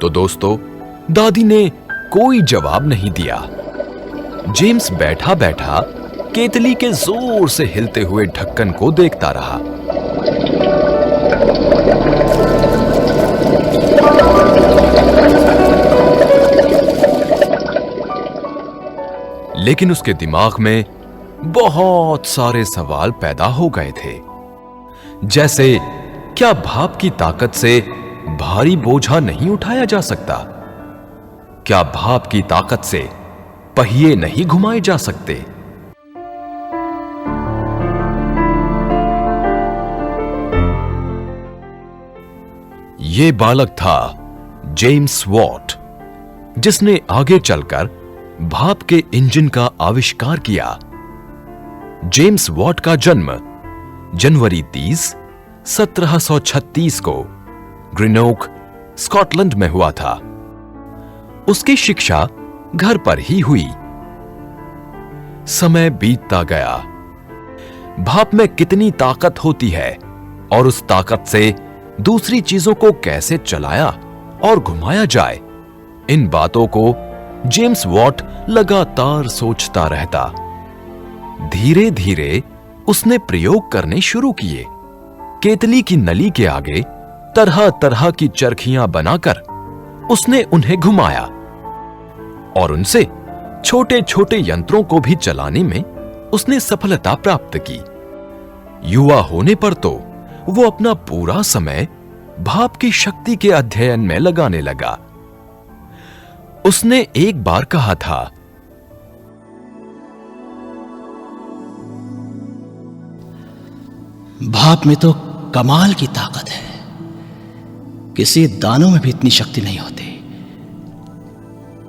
तो दोस्तों, दादी ने कोई जवाब नहीं दिया। जेम्स बैठा बैठा केतली के जोर से हिलते हुए ढक्कन को देखता रहा। लेकिन उसके दिमाग में बहुत सारे सवाल पैदा हो गए थे, जैसे क्या भाप की ताकत से भारी बोझा नहीं उठाया जा सकता? क्या भाप की ताकत से पहिए नहीं घुमाए जा सकते? यह बालक था जेम्स वॉट, जिसने आगे चलकर भाप के इंजन का आविष्कार किया। जेम्स वॉट का जन्म जनवरी 30, 1736 को ग्रेनोक, स्कॉटलैंड में हुआ था। उसकी शिक्षा घर पर ही हुई। समय बीतता गया। भाप में कितनी ताकत होती है और उस ताकत से दूसरी चीजों को कैसे चलाया और घुमाया जाए, इन बातों को जेम्स वॉट लगातार सोचता रहता। धीरे धीरे उसने प्रयोग करने शुरू किए। केतली की नली के आगे तरह तरह की चरखियां बनाकर उसने उन्हें घुमाया और उनसे छोटे छोटे यंत्रों को भी चलाने में उसने सफलता प्राप्त की। युवा होने पर तो वो अपना पूरा समय भाप की शक्ति के अध्ययन में लगाने लगा। उसने एक बार कहा था, भाप में तो कमाल की ताकत है। किसी दानों में भी इतनी शक्ति नहीं होती।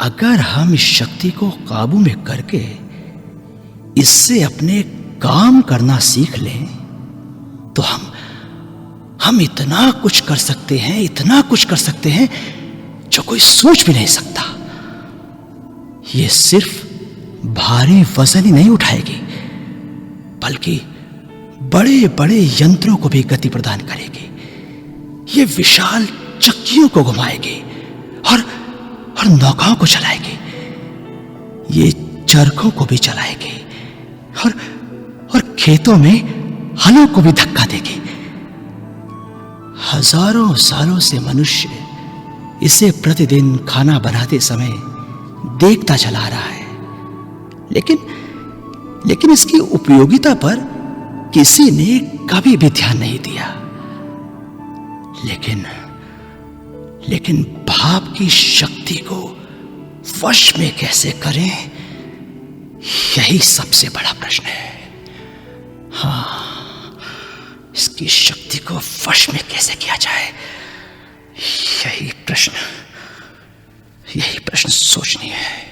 अगर हम इस शक्ति को काबू में करके इससे अपने काम करना सीख लें तो हम इतना कुछ कर सकते हैं, इतना कुछ कर सकते हैं जो कोई सोच भी नहीं सकता। ये सिर्फ भारी वजन ही नहीं उठाएगी, बल्कि बड़े बड़े यंत्रों को भी गति प्रदान करेगी। ये विशाल चक्कियों को घुमाएगी और नौकाओं को चलाएगी। ये चरखों को भी चलाएगी और खेतों में हलों को भी धक्का देगी। हजारों सालों से मनुष्य इसे प्रतिदिन खाना बनाते समय देखता चला आ रहा है, लेकिन इसकी उपयोगिता पर किसी ने कभी भी ध्यान नहीं दिया। लेकिन भाप की शक्ति को वश में कैसे करें, यही सबसे बड़ा प्रश्न है। हाँ, इसकी शक्ति को वश में कैसे किया जाए, यही प्रश्न सोचनी है।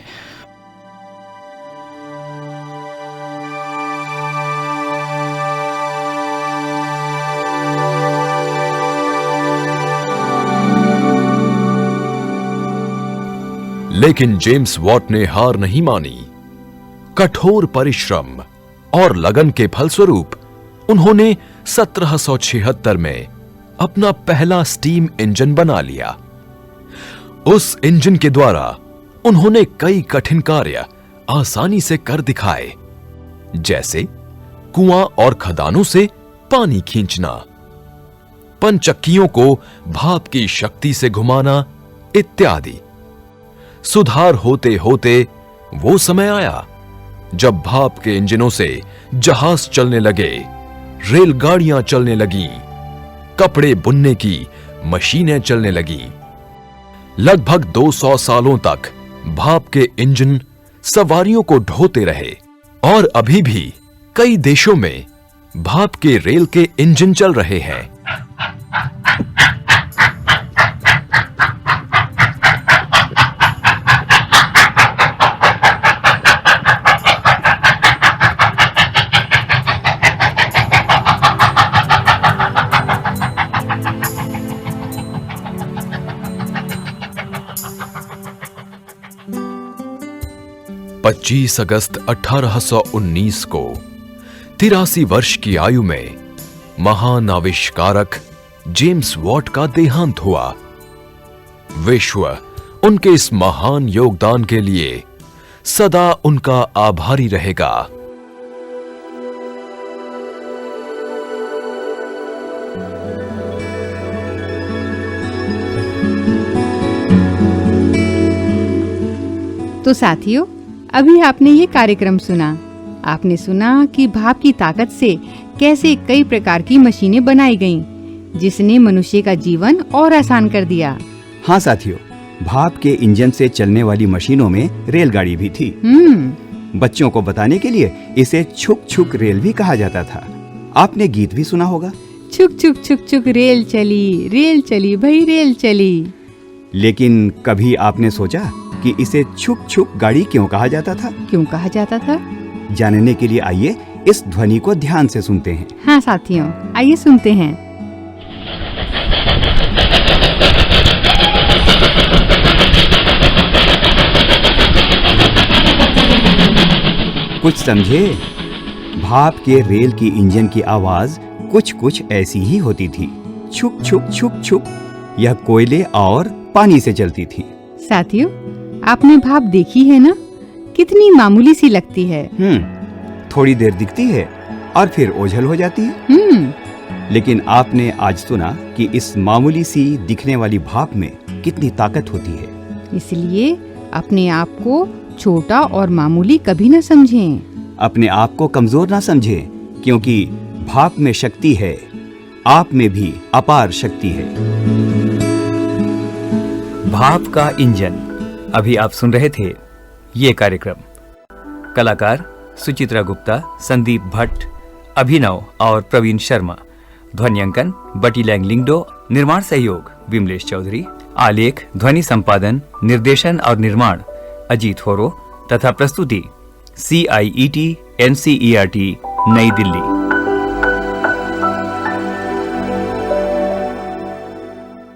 लेकिन जेम्स वॉट ने हार नहीं मानी। कठोर परिश्रम और लगन के फलस्वरूप उन्होंने 1776 में अपना पहला स्टीम इंजन बना लिया। उस इंजन के द्वारा उन्होंने कई कठिन कार्य आसानी से कर दिखाए, जैसे कुआं और खदानों से पानी खींचना, पनचक्कियों को भाप की शक्ति से घुमाना इत्यादि। सुधार होते होते वो समय आया जब भाप के इंजनों से जहाज चलने लगे, रेलगाड़ियां चलने लगीं, कपड़े बुनने की मशीनें चलने लगी। लगभग 200 सालों तक भाप के इंजन सवारियों को ढोते रहे और अभी भी कई देशों में भाप के रेल के इंजन चल रहे हैं। अगस्त 1819 को 83 वर्ष की आयु में महान आविष्कारक जेम्स वॉट का देहांत हुआ। विश्व उनके इस महान योगदान के लिए सदा उनका आभारी रहेगा। तो साथियों, अभी आपने ये कार्यक्रम सुना। आपने सुना कि भाप की ताकत से कैसे कई प्रकार की मशीनें बनाई गईं, जिसने मनुष्य का जीवन और आसान कर दिया। हाँ साथियों, भाप के इंजन से चलने वाली मशीनों में रेलगाड़ी भी थी। बच्चों को बताने के लिए इसे छुक छुक रेल भी कहा जाता था। आपने गीत भी सुना होगा, छुक छुक छुक छुक रेल चली भाई रेल चली। लेकिन कभी आपने सोचा कि इसे छुक छुक गाड़ी क्यों कहा जाता था? क्यों कहा जाता था? जानने के लिए आइए इस ध्वनि को ध्यान से सुनते हैं। हाँ साथियों, आइए सुनते हैं। कुछ समझे? भाप के रेल की इंजन की आवाज कुछ कुछ ऐसी ही होती थी, छुक छुक छुक छुक। यह कोयले और पानी से चलती थी। साथियों, आपने भाप देखी है ना? कितनी मामूली सी लगती है। थोड़ी देर दिखती है और फिर ओझल हो जाती है। लेकिन आपने आज सुना कि इस मामूली सी दिखने वाली भाप में कितनी ताकत होती है। इसलिए अपने आप को छोटा और मामूली कभी न समझें। अपने आप को कमजोर ना समझें, क्योंकि भाप में शक्ति है, आप में भी अपार शक्ति है। भाप का इंजन। अभी आप सुन रहे थे ये कार्यक्रम। कलाकार सुचित्रा गुप्ता, संदीप भट्ट, अभिनव और प्रवीण शर्मा। ध्वनियांकन बटी लैंग लिंगडो। निर्माण सहयोग विमलेश चौधरी। आलेख, ध्वनि संपादन, निर्देशन और निर्माण अजीत होरो तथा प्रस्तुति CIET NCERT नई दिल्ली।